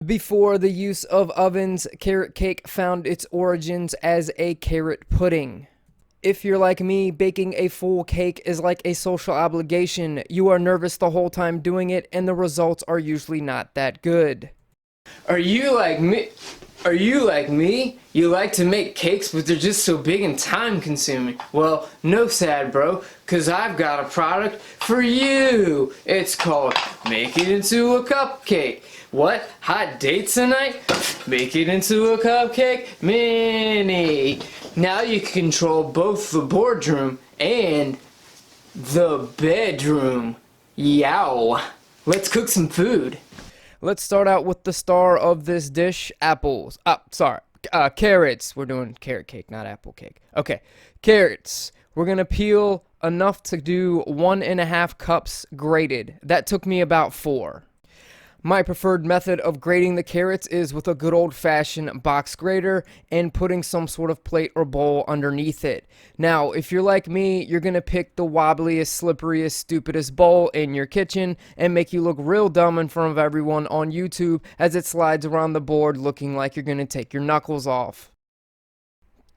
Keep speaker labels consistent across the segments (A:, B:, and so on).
A: Before the use of ovens, carrot cake found its origins as a carrot pudding. If you're like me, baking a full cake is like a social obligation. You are nervous the whole time doing it, and the results are usually not that good.
B: Are you like me? You like to make cakes, but they're just so big and time consuming. Well, no sad, bro, cause I've got a product for you. It's called Make It Into a Cupcake. What? Hot dates tonight? Make it into a cupcake mini. Now you can control both the boardroom and the bedroom. Yow. Let's cook some food.
A: Let's start out with the star of this dish, apples. Carrots. We're doing carrot cake, not apple cake. Okay, carrots. We're gonna peel enough to do 1.5 cups grated. That took me about 4. My preferred method of grating the carrots is with a good old-fashioned box grater and putting some sort of plate or bowl underneath it. Now, if you're like me, you're going to pick the wobbliest, slipperiest, stupidest bowl in your kitchen and make you look real dumb in front of everyone on YouTube as it slides around the board looking like you're going to take your knuckles off.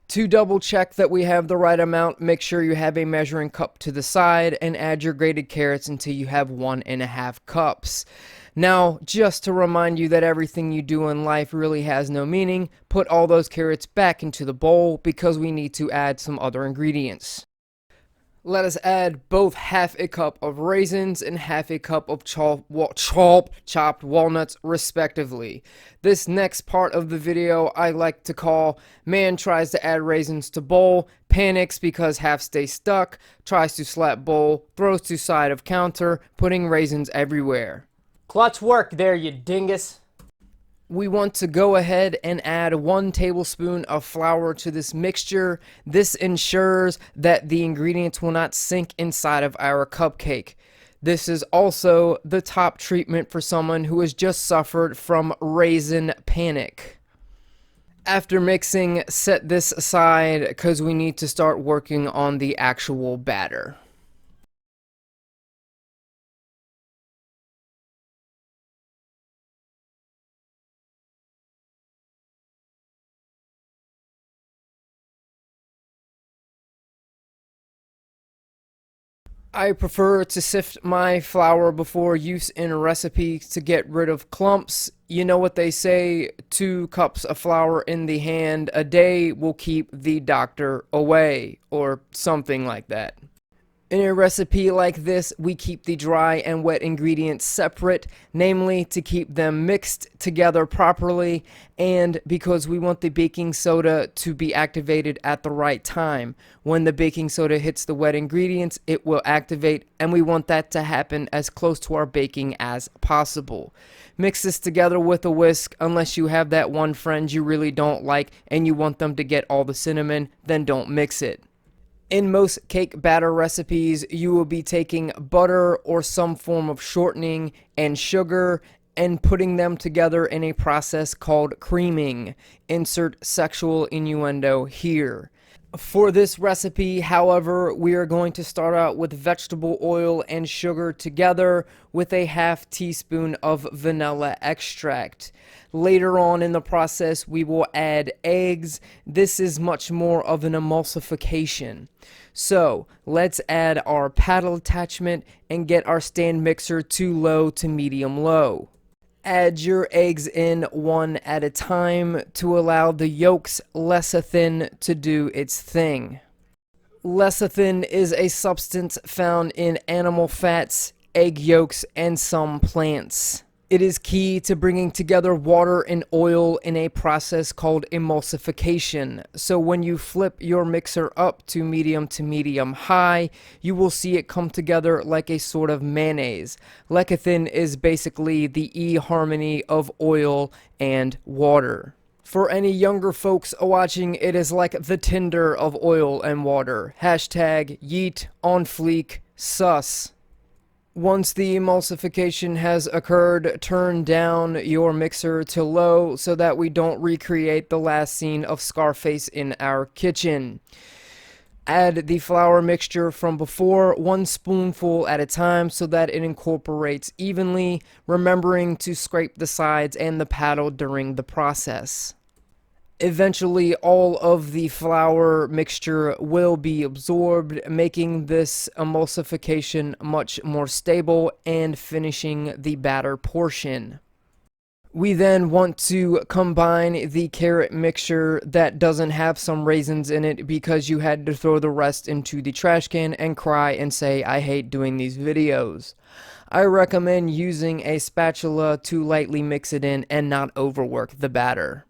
A: To double check that we have the right amount, make sure you have a measuring cup to the side and add your grated carrots until you have 1.5 cups. Now, just to remind you that everything you do in life really has no meaning, put all those carrots back into the bowl because we need to add some other ingredients. Let us add both 1/2 cup of raisins and 1/2 cup of chopped walnuts respectively. This next part of the video I like to call Man Tries to Add Raisins to Bowl, Panics because half stay stuck, Tries to Slap Bowl, Throws to Side of Counter, Putting Raisins Everywhere.
C: Clutch work there, you dingus.
A: We want to go ahead and add 1 tablespoon of flour to this mixture. This ensures that the ingredients will not sink inside of our cupcake. This is also the top treatment for someone who has just suffered from raisin panic. After mixing, set this aside because we need to start working on the actual batter. I prefer to sift my flour before use in a recipe to get rid of clumps. You know what they say, 2 cups of flour in the hand a day will keep the doctor away, or something like that. In a recipe like this, we keep the dry and wet ingredients separate, namely to keep them mixed together properly, and because we want the baking soda to be activated at the right time. When the baking soda hits the wet ingredients, it will activate, and we want that to happen as close to our baking as possible. Mix this together with a whisk. Unless you have that one friend you really don't like and you want them to get all the cinnamon, then don't mix it. In most cake batter recipes, you will be taking butter or some form of shortening and sugar and putting them together in a process called creaming. Insert sexual innuendo here. For this recipe, however, we are going to start out with vegetable oil and sugar together with a 1/2 teaspoon of vanilla extract. Later on in the process, we will add eggs. This is much more of an emulsification. So, let's add our paddle attachment and get our stand mixer to low to medium low. Add your eggs in one at a time to allow the yolks lecithin to do its thing. Lecithin is a substance found in animal fats, egg yolks, and some plants. It is key to bringing together water and oil in a process called emulsification. So when you flip your mixer up to medium high, you will see it come together like a sort of mayonnaise. Lecithin is basically the E-harmony of oil and water. For any younger folks watching, it is like the Tinder of oil and water. Hashtag yeet on fleek sus. Once the emulsification has occurred, turn down your mixer to low so that we don't recreate the last scene of Scarface in our kitchen. Add the flour mixture from before, 1 spoonful at a time so that it incorporates evenly, remembering to scrape the sides and the paddle during the process. Eventually, all of the flour mixture will be absorbed, making this emulsification much more stable and finishing the batter portion. We then want to combine the carrot mixture that doesn't have some raisins in it because you had to throw the rest into the trash can and cry and say, "I hate doing these videos." I recommend using a spatula to lightly mix it in and not overwork the batter.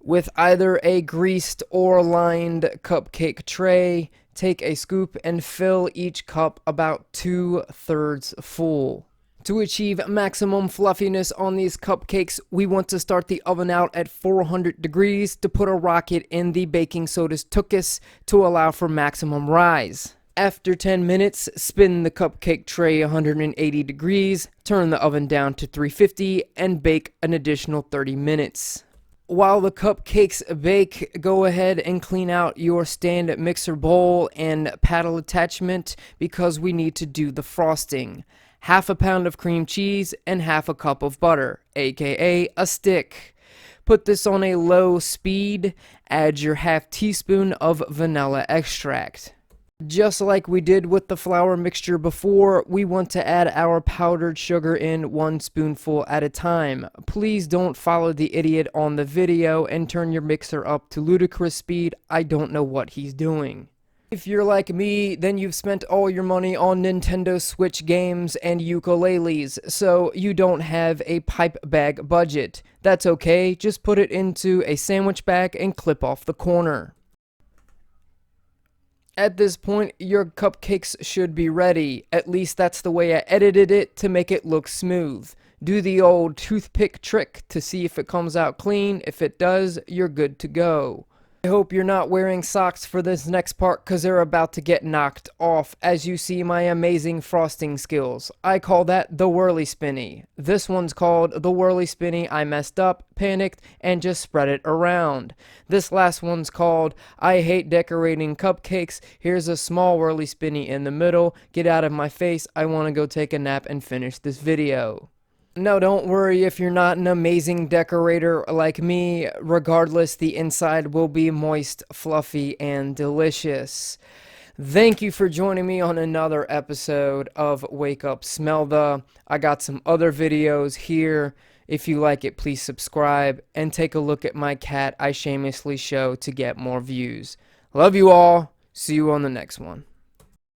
A: With either a greased or lined cupcake tray, take a scoop and fill each cup about 2/3 full. To achieve maximum fluffiness on these cupcakes, we want to start the oven out at 400 degrees to put a rocket in the baking soda's tuchus to allow for maximum rise. After 10 minutes, spin the cupcake tray 180 degrees, turn the oven down to 350, and bake an additional 30 minutes. While the cupcakes bake, go ahead and clean out your stand mixer bowl and paddle attachment because we need to do the frosting. 1/2 pound of cream cheese and 1/2 cup of butter, aka a stick. Put this on a low speed, add your 1/2 teaspoon of vanilla extract. Just like we did with the flour mixture before, we want to add our powdered sugar in 1 spoonful at a time. Please don't follow the idiot on the video and turn your mixer up to ludicrous speed. I don't know what he's doing. If you're like me, then you've spent all your money on Nintendo Switch games and ukuleles, so you don't have a pipe bag budget. That's okay, just put it into a sandwich bag and clip off the corner. At this point, your cupcakes should be ready. At least that's the way I edited it to make it look smooth. Do the old toothpick trick to see if it comes out clean. If it does, you're good to go. I hope you're not wearing socks for this next part because they're about to get knocked off as you see my amazing frosting skills. I call that the whirly spinny. This one's called the whirly spinny. I messed up, panicked, and just spread it around. This last one's called I hate decorating cupcakes. Here's a small whirly spinny in the middle. Get out of my face. I want to go take a nap and finish this video. No, don't worry if you're not an amazing decorator like me. Regardless, the inside will be moist, fluffy, and delicious. Thank you for joining me on another episode of Wake Up Smell The. I got some other videos here. If you like it, please subscribe and take a look at my cat I shamelessly show to get more views. Love you all. See you on the next one.